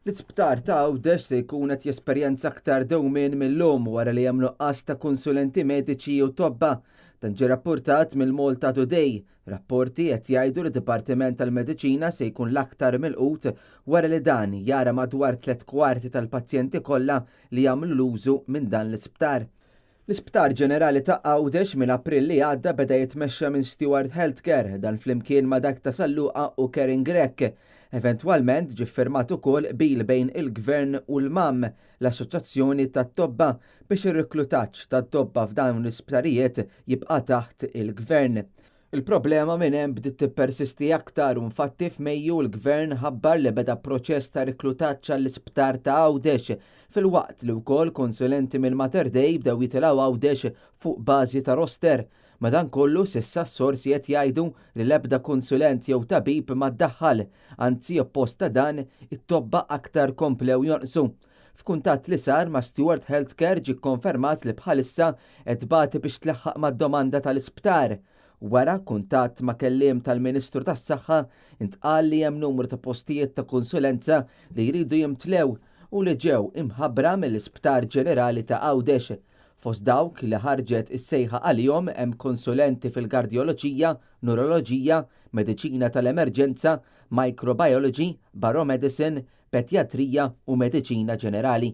L-isptar ta' Għawdex se jkun qed jesperjenza aktar dewmien mill-lum wara li hemm nuqqas ta' konsulenti mediċi u tobba. Dan ġie rapportat mill-Malta Today. Rapporti qed jgħidu li d-Dipartiment tal-Mediċina se jkun l-aktar milqut wara li dan jara madwar 3/4 tal-pazjenti kollha li jagħmlu l-użu minn dan l-isptar. L-Isptar Ġenerali ta' Għawdex minn April li għadda beda jitmexxa minn Stewart Healthcare dan flimkien ma' dak ta' Salluqa u Kering Grek. Eventwalment ġie ffirmat ukoll bil bejn il-Gvern u l-MAM, l-Assoċjazzjoni tat-Tobba, biex ir-riklutaġġ tat-tobba f'dawn l-isptarijiet jibqa' taħt il-Gvern. Il-problema minn hemm bdiet tippersisti aktar u infatti f'Mejju l-Gvern ħabbar li beda proċess ta' riklutaġġ għall-Isptar ta' Għawdex filwaqt li wkoll konsulenti mill-Mater Dei bdew jitilgħu Għawdex fuq bażi ta' roster. Madankollu s'issa s-sorsi qed jgħidu li l-ebda konsulent jew tabib ma ddaħħal, anzi opposta dan it-tobba aktar komplew jonqsu. F'kuntatt li sar ma' Stewart Healthcare ġie kkonfermat li bħalissa qed bagħti biex tleħħaq mad-domanda tal-isptar. Wara kuntatt ma' kelliem tal-Ministru tas-Saħħa intqal li hemm numru ta' postijiet ta' konsulenza li jridu jimtlew u li ġew imħabbra mill-Isptar Ġenerali ta' Għawdex. Fost dawk li ħarġet is-sejħa għalihom hemm konsulenti fil-kardjoloġija, nuroloġija, mediċina tal-emerġenza, microbiology, baromedicine, pedjatrija u mediċina ġenerali.